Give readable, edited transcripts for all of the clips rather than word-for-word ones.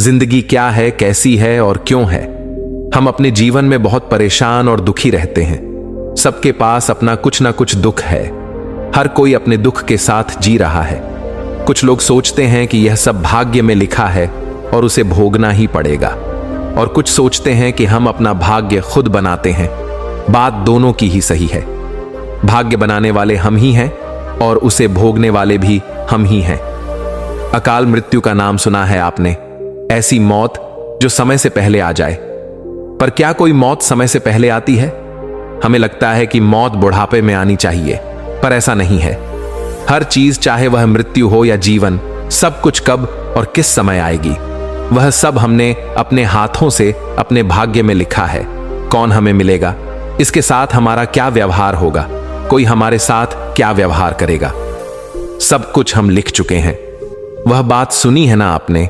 जिंदगी क्या है, कैसी है और क्यों है। हम अपने जीवन में बहुत परेशान और दुखी रहते हैं। सबके पास अपना कुछ ना कुछ दुख है। हर कोई अपने दुख के साथ जी रहा है। कुछ लोग सोचते हैं कि यह सब भाग्य में लिखा है और उसे भोगना ही पड़ेगा, और कुछ सोचते हैं कि हम अपना भाग्य खुद बनाते हैं। बात दोनों की ही सही है। भाग्य बनाने वाले हम ही हैं और उसे भोगने वाले भी हम ही हैं। अकाल मृत्यु का नाम सुना है आपने, ऐसी मौत जो समय से पहले आ जाए। पर क्या कोई मौत समय से पहले आती है? हमें लगता है कि मौत बुढ़ापे में आनी चाहिए, पर ऐसा नहीं है। हर चीज, चाहे वह मृत्यु हो या जीवन, सब कुछ कब और किस समय आएगी, वह सब हमने अपने हाथों से अपने भाग्य में लिखा है। कौन हमें मिलेगा, इसके साथ हमारा क्या व्यवहार होगा, कोई हमारे साथ क्या व्यवहार करेगा, सब कुछ हम लिख चुके हैं। वह बात सुनी है ना आपने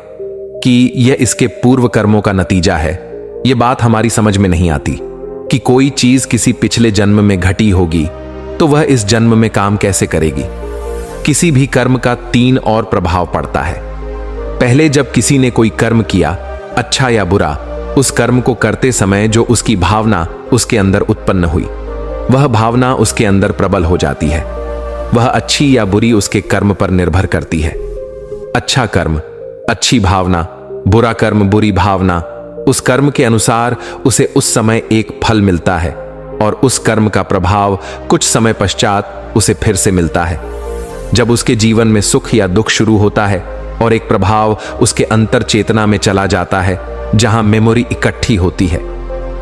कि यह इसके पूर्व कर्मों का नतीजा है। यह बात हमारी समझ में नहीं आती कि कोई चीज किसी पिछले जन्म में घटी होगी तो वह इस जन्म में काम कैसे करेगी। किसी भी कर्म का 3 और प्रभाव पड़ता है। पहले जब किसी ने कोई कर्म किया, अच्छा या बुरा, उस कर्म को करते समय जो उसकी भावना उसके अंदर उत्पन्न हुई, वह भावना उसके अंदर प्रबल हो जाती है। वह अच्छी या बुरी उसके कर्म पर निर्भर करती है। अच्छा कर्म, अच्छी भावना, बुरा कर्म, बुरी भावना, उस कर्म के अनुसार उसे उस समय एक फल मिलता है और उस कर्म का प्रभाव कुछ समय पश्चात उसे फिर से मिलता है। जब उसके जीवन में सुख या दुख शुरू होता है और एक प्रभाव उसके अंतर चेतना में चला जाता है, जहां मेमोरी इकट्ठी होती है।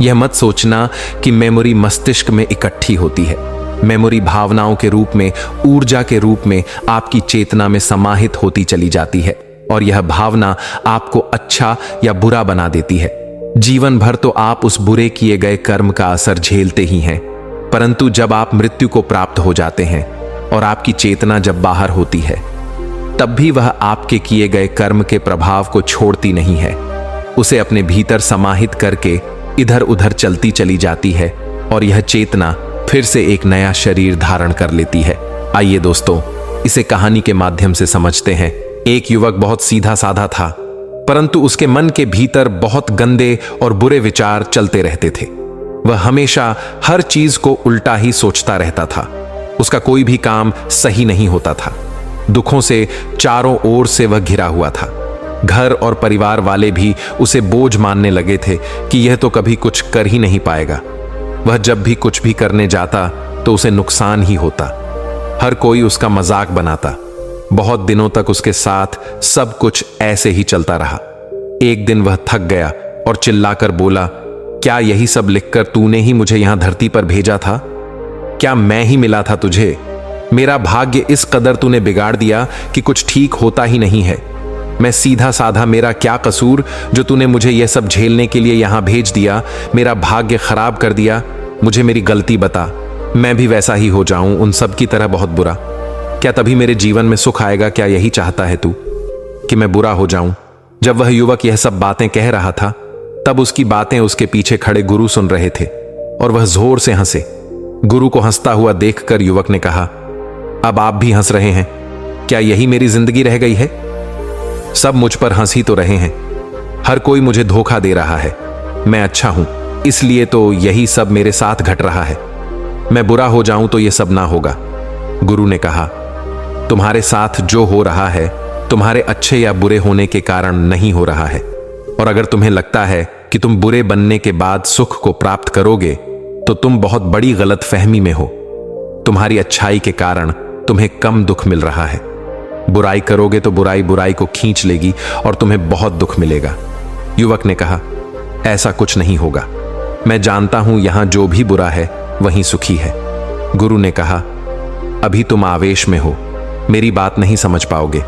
यह मत सोचना कि मेमोरी मस्तिष्क में इकट्ठी होती है। मेमोरी भावनाओं के रूप में, ऊर्जा के रूप में आपकी चेतना में समाहित होती चली जाती है और यह भावना आपको अच्छा या बुरा बना देती है। जीवन भर तो आप उस बुरे किए गए कर्म का असर झेलते ही हैं, परंतु जब आप मृत्यु को प्राप्त हो जाते हैं और आपकी चेतना जब बाहर होती है, तब भी वह आपके किए गए कर्म के प्रभाव को छोड़ती नहीं है। उसे अपने भीतर समाहित करके इधर उधर चलती चली जाती है और यह चेतना फिर से एक नया शरीर धारण कर लेती है। आइए दोस्तों, इसे कहानी के माध्यम से समझते हैं। एक युवक बहुत सीधा साधा था, परंतु उसके मन के भीतर बहुत गंदे और बुरे विचार चलते रहते थे। वह हमेशा हर चीज को उल्टा ही सोचता रहता था। उसका कोई भी काम सही नहीं होता था। दुखों से चारों ओर से वह घिरा हुआ था। घर और परिवार वाले भी उसे बोझ मानने लगे थे कि यह तो कभी कुछ कर ही नहीं पाएगा। वह जब भी कुछ भी करने जाता तो उसे नुकसान ही होता। हर कोई उसका मजाक बनाता। बहुत दिनों तक उसके साथ सब कुछ ऐसे ही चलता रहा। एक दिन वह थक गया और चिल्लाकर बोला, क्या यही सब लिखकर तूने ही मुझे यहां धरती पर भेजा था? क्या मैं ही मिला था तुझे? मेरा भाग्य इस कदर तूने बिगाड़ दिया कि कुछ ठीक होता ही नहीं है। मैं सीधा साधा, मेरा क्या कसूर जो तूने मुझे यह सब झेलने के लिए यहां भेज दिया? मेरा भाग्य खराब कर दिया। मुझे मेरी गलती बता, मैं भी वैसा ही हो जाऊं, उन सब की तरह बहुत बुरा। क्या तभी मेरे जीवन में सुख आएगा? क्या यही चाहता है तू कि मैं बुरा हो जाऊं? जब वह युवक यह सब बातें कह रहा था, तब उसकी बातें उसके पीछे खड़े गुरु सुन रहे थे और वह जोर से हंसे। गुरु को हंसता हुआ देखकर युवक ने कहा, अब आप भी हंस रहे हैं? क्या यही मेरी जिंदगी रह गई है? सब मुझ पर हंस ही तो रहे हैं। हर कोई मुझे धोखा दे रहा है। मैं अच्छा हूं, इसलिए तो यही सब मेरे साथ घट रहा है। मैं बुरा हो जाऊं तो यह सब ना होगा। गुरु ने कहा, तुम्हारे साथ जो हो रहा है तुम्हारे अच्छे या बुरे होने के कारण नहीं हो रहा है, और अगर तुम्हें लगता है कि तुम बुरे बनने के बाद सुख को प्राप्त करोगे तो तुम बहुत बड़ी गलतफहमी में हो। तुम्हारी अच्छाई के कारण तुम्हें कम दुख मिल रहा है। बुराई करोगे तो बुराई बुराई को खींच लेगी और तुम्हें बहुत दुख मिलेगा। युवक ने कहा, ऐसा कुछ नहीं होगा। मैं जानता हूं यहां जो भी बुरा है वहीं सुखी है। गुरु ने कहा, अभी तुम आवेश में हो, मेरी बात नहीं समझ पाओगे।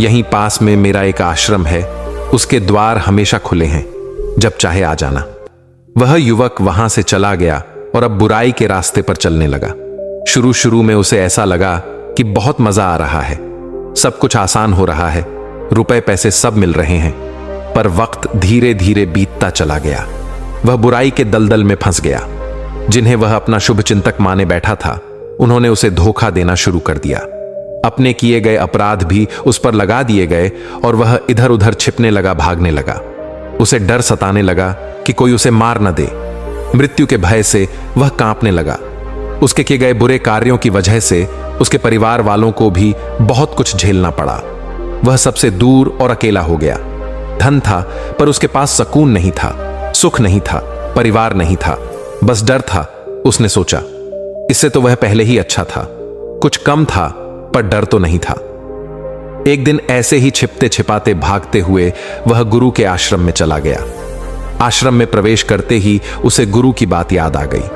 यहीं पास में मेरा एक आश्रम है, उसके द्वार हमेशा खुले हैं, जब चाहे आ जाना। वह युवक वहां से चला गया और अब बुराई के रास्ते पर चलने लगा। शुरू शुरू में उसे ऐसा लगा कि बहुत मजा आ रहा है, सब कुछ आसान हो रहा है, रुपए पैसे सब मिल रहे हैं। पर वक्त धीरे धीरे बीतता चला गया। वह बुराई के दलदल में फंस गया। जिन्हें वह अपना शुभ चिंतक माने बैठा था, उन्होंने उसे धोखा देना शुरू कर दिया। अपने किए गए अपराध भी उस पर लगा दिए गए और वह इधर उधर छिपने लगा, भागने लगा। उसे डर सताने लगा कि कोई उसे मार न दे। मृत्यु के भय से वह कांपने लगा। उसके किए गए बुरे कार्यों की वजह से उसके परिवार वालों को भी बहुत कुछ झेलना पड़ा। वह सबसे दूर और अकेला हो गया। धन था पर उसके पास सुकून नहीं था, सुख नहीं था, परिवार नहीं था, बस डर था। उसने सोचा, इससे तो वह पहले ही अच्छा था। कुछ कम था पर डर तो नहीं था। एक दिन ऐसे ही छिपते छिपाते भागते हुए वह गुरु के आश्रम में चला गया। आश्रम में प्रवेश करते ही उसे गुरु की बात याद आ गई।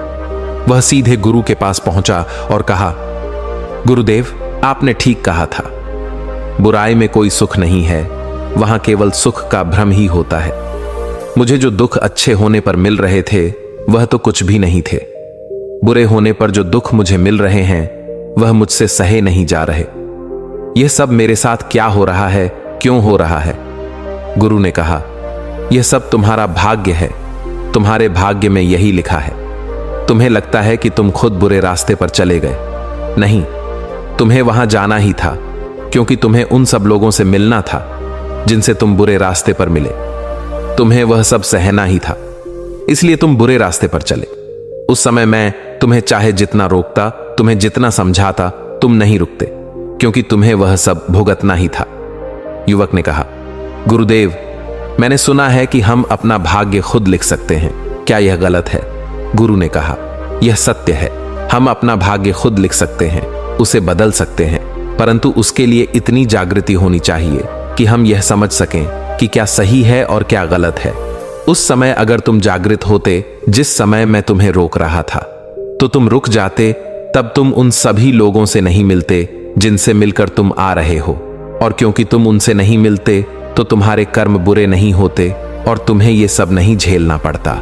वह सीधे गुरु के पास पहुंचा और कहा, गुरुदेव, आपने ठीक कहा था। बुराई में कोई सुख नहीं है, वहां केवल सुख का भ्रम ही होता है। मुझे जो दुख अच्छे होने पर मिल रहे थे वह तो कुछ भी नहीं थे। बुरे होने पर जो दुख मुझे मिल रहे हैं वह मुझसे सहे नहीं जा रहे। यह सब मेरे साथ क्या हो रहा है, क्यों हो रहा है? गुरु ने कहा, यह सब तुम्हारा भाग्य है। तुम्हारे भाग्य में यही लिखा है। तुम्हें लगता है कि तुम खुद बुरे रास्ते पर चले गए। नहीं, तुम्हें वहां जाना ही था, क्योंकि तुम्हें उन सब लोगों से मिलना था जिनसे तुम बुरे रास्ते पर मिले। तुम्हें वह सब सहना ही था, इसलिए तुम बुरे रास्ते पर चले। उस समय मैं तुम्हें चाहे जितना रोकता, तुम्हें जितना समझाता, तुम नहीं रुकते, क्योंकि तुम्हें वह सब भुगतना ही था। युवक ने कहा, गुरुदेव, मैंने सुना है कि हम अपना भाग्य खुद लिख सकते हैं। क्या यह गलत है? गुरु ने कहा, यह सत्य है। हम अपना भाग्य खुद लिख सकते हैं, उसे बदल सकते हैं, परंतु उसके लिए इतनी जागृति होनी चाहिए कि हम यह समझ सकें कि क्या सही है और क्या गलत है। उस समय अगर तुम जागृत होते, जिस समय मैं तुम्हें रोक रहा था, तो तुम रुक जाते। तब तुम उन सभी लोगों से नहीं मिलते जिनसे मिलकर तुम आ रहे हो, और क्योंकि तुम उनसे नहीं मिलते तो तुम्हारे कर्म बुरे नहीं होते और तुम्हें यह सब नहीं झेलना पड़ता।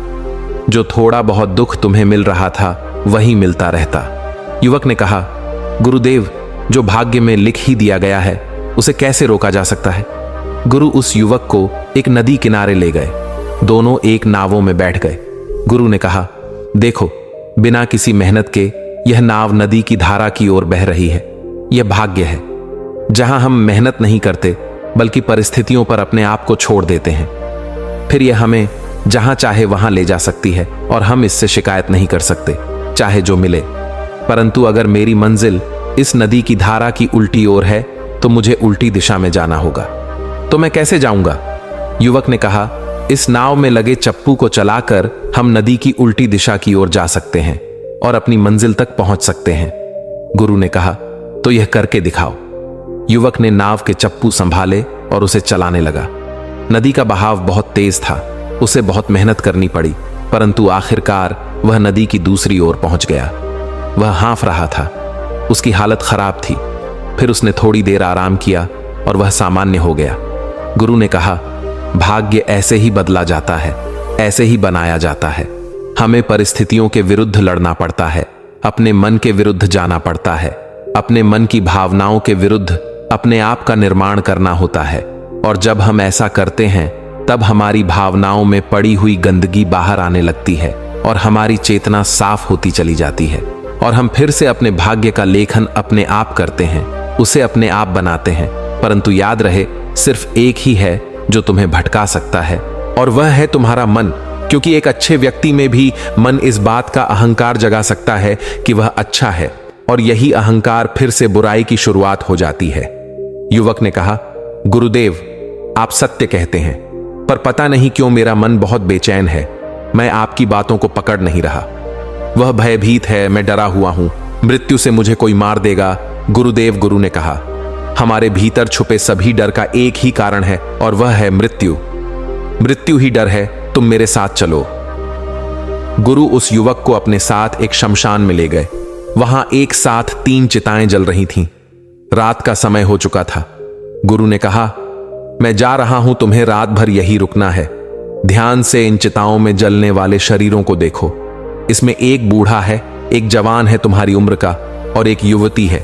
जो थोड़ा बहुत दुख तुम्हें मिल रहा था वही मिलता रहता। युवक ने कहा, गुरुदेव, जो भाग्य में लिख ही दिया गया है उसे कैसे रोका जा सकता है? गुरु उस युवक को एक नदी किनारे ले गए। दोनों एक नावों में बैठ गए। गुरु ने कहा, देखो, बिना किसी मेहनत के यह नाव नदी की धारा की ओर बह रही है। यह भाग्य है। जहां हम मेहनत नहीं करते बल्कि परिस्थितियों पर अपने आप को छोड़ देते हैं, फिर यह हमें जहां चाहे वहां ले जा सकती है और हम इससे शिकायत नहीं कर सकते, चाहे जो मिले। परंतु अगर मेरी मंजिल इस नदी की धारा की उल्टी ओर है तो मुझे उल्टी दिशा में जाना होगा। तो मैं कैसे जाऊंगा? युवक ने कहा, इस नाव में लगे चप्पू को चलाकर हम नदी की उल्टी दिशा की ओर जा सकते हैं और अपनी मंजिल तक पहुंच सकते हैं। गुरु ने कहा, तो यह करके दिखाओ। युवक ने नाव के चप्पू संभाले और उसे चलाने लगा। नदी का बहाव बहुत तेज था, उसे बहुत मेहनत करनी पड़ी, परंतु आखिरकार वह नदी की दूसरी ओर पहुंच गया। वह हाँफ रहा था, उसकी हालत खराब थी। फिर उसने थोड़ी देर आराम किया और वह सामान्य हो गया। गुरु ने कहा, भाग्य ऐसे ही बदला जाता है, ऐसे ही बनाया जाता है। हमें परिस्थितियों के विरुद्ध लड़ना पड़ता है, अपने मन के विरुद्ध जाना पड़ता है, अपने मन की भावनाओं के विरुद्ध अपने आप का निर्माण करना होता है। और जब हम ऐसा करते हैं तब हमारी भावनाओं में पड़ी हुई गंदगी बाहर आने लगती है और हमारी चेतना साफ होती चली जाती है और हम फिर से अपने भाग्य का लेखन अपने आप करते हैं, उसे अपने आप बनाते हैं। परंतु याद रहे, सिर्फ एक ही है जो तुम्हें भटका सकता है और वह है तुम्हारा मन, क्योंकि एक अच्छे व्यक्ति में भी मन इस बात का अहंकार जगा सकता है कि वह अच्छा है, और यही अहंकार फिर से बुराई की शुरुआत हो जाती है। युवक ने कहा, गुरुदेव, आप सत्य कहते हैं, पर पता नहीं क्यों मेरा मन बहुत बेचैन है। मैं आपकी बातों को पकड़ नहीं रहा। वह भयभीत है, मैं डरा हुआ हूं, मृत्यु से मुझे कोई मार देगा। गुरुदेव, गुरु ने कहा, हमारे भीतर छुपे सभी डर का एक ही कारण है और वह है मृत्यु। मृत्यु ही डर है, तुम मेरे साथ चलो। गुरु उस युवक को अपने साथ एक शमशान में ले गए। वहां एक साथ 3 चिताएं जल रही थीं। रात का समय हो चुका था। गुरु ने कहा, मैं जा रहा हूं, तुम्हें रात भर यही रुकना है। ध्यान से इन चिताओं में जलने वाले शरीरों को देखो। इसमें एक बूढ़ा है, एक जवान है तुम्हारी उम्र का, और एक युवती है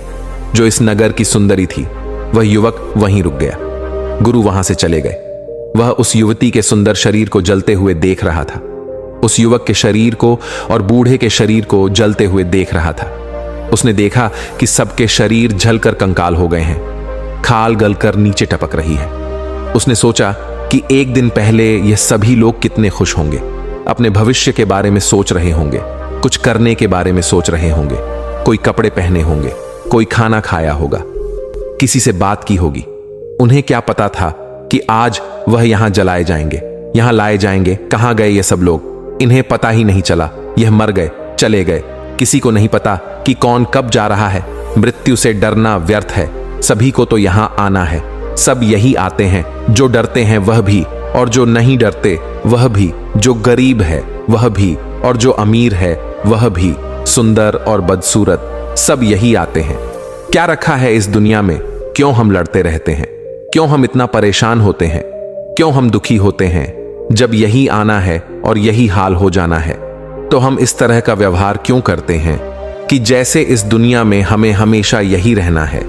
जो इस नगर की सुंदरी थी। वह युवक वहीं रुक गया। गुरु वहां से चले गए। वह उस युवती के सुंदर शरीर को जलते हुए देख रहा था, उस युवक के शरीर को और बूढ़े के शरीर को जलते हुए देख रहा था। उसने देखा कि सबके शरीर जलकर कंकाल हो गए हैं, खाल गलकर नीचे टपक रही है। उसने सोचा कि एक दिन पहले ये सभी लोग कितने खुश होंगे, अपने भविष्य के बारे में सोच रहे होंगे, कुछ करने के बारे में सोच रहे होंगे, कोई कपड़े पहने होंगे, कोई खाना खाया होगा, किसी से बात की होगी। उन्हें क्या पता था कि आज वह यहां जलाए जाएंगे, यहां लाए जाएंगे। कहां गए ये सब लोग? इन्हें पता ही नहीं चला। यह मर गए, चले गए। किसी को नहीं पता कि कौन कब जा रहा है। मृत्यु से डरना व्यर्थ है, सभी को तो यहां आना है। सब यही आते हैं, जो डरते हैं वह भी, और जो नहीं डरते वह भी, जो गरीब है वह भी, और जो अमीर है वह भी, सुंदर और बदसूरत, सब यही आते हैं। क्या रखा है इस दुनिया में? क्यों हम लड़ते रहते हैं? क्यों हम इतना परेशान होते हैं? क्यों हम दुखी होते हैं? जब यही आना है और यही हाल हो जाना है, तो हम इस तरह का व्यवहार क्यों करते हैं कि जैसे इस दुनिया में हमें हमेशा यही रहना है?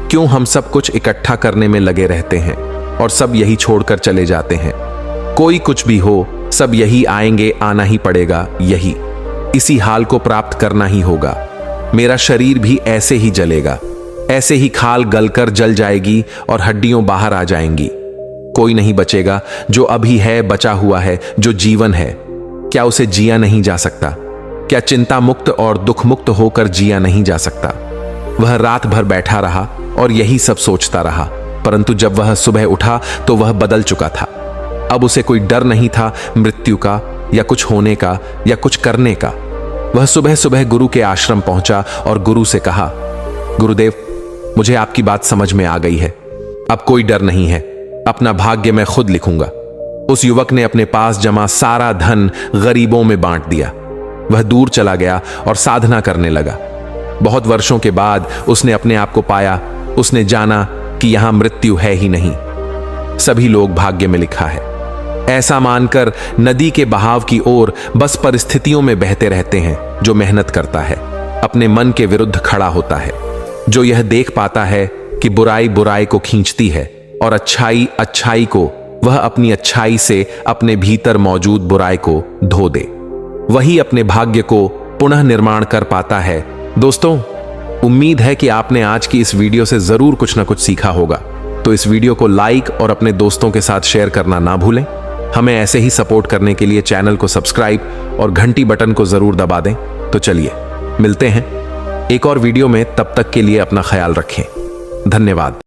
क्यों हम सब कुछ इकट्ठा करने में लगे रहते हैं और सब यही छोड़कर चले जाते हैं? कोई कुछ भी हो, सब यही आएंगे, आना ही पड़ेगा, यही, इसी हाल को प्राप्त करना ही होगा। मेरा शरीर भी ऐसे ही जलेगा, ऐसे ही खाल गलकर जल जाएगी और हड्डियों बाहर आ जाएंगी। कोई नहीं बचेगा। जो अभी है, बचा हुआ है, जो जीवन है, क्या उसे जिया नहीं जा सकता? क्या चिंता मुक्त और दुख मुक्त होकर जिया नहीं जा सकता? वह रात भर बैठा रहा और यही सब सोचता रहा, परंतु जब वह सुबह उठा तो वह बदल चुका था। अब उसे कोई डर नहीं था मृत्यु का, या कुछ होने का, या कुछ करने का। वह सुबह सुबह गुरु के आश्रम पहुंचा और गुरु से कहा, गुरुदेव, मुझे आपकी बात समझ में आ गई है। अब कोई डर नहीं है, अपना भाग्य मैं खुद लिखूंगा। उस युवक ने अपने पास जमा सारा धन गरीबों में बांट दिया। वह दूर चला गया और साधना करने लगा। बहुत वर्षों के बाद उसने अपने आप को पाया। उसने जाना कि यहां मृत्यु है ही नहीं, सभी लोग भाग्य में लिखा है। ऐसा मानकर नदी के बहाव की ओर बस परिस्थितियों में बहते रहते हैं। जो मेहनत करता है, अपने मन के विरुद्ध खड़ा होता है, जो यह देख पाता है कि बुराई बुराई को खींचती है और अच्छाई अच्छाई को, वह अपनी अच्छाई से अपने भीतर मौजूद बुराई को धो दे, वही अपने भाग्य को पुनः निर्माण कर पाता है। दोस्तों, उम्मीद है कि आपने आज की इस वीडियो से जरूर कुछ ना कुछ सीखा होगा। तो इस वीडियो को लाइक और अपने दोस्तों के साथ शेयर करना ना भूलें। हमें ऐसे ही सपोर्ट करने के लिए चैनल को सब्सक्राइब और घंटी बटन को जरूर दबा दें। तो चलिए मिलते हैं एक और वीडियो में, तब तक के लिए अपना ख्याल रखें। धन्यवाद।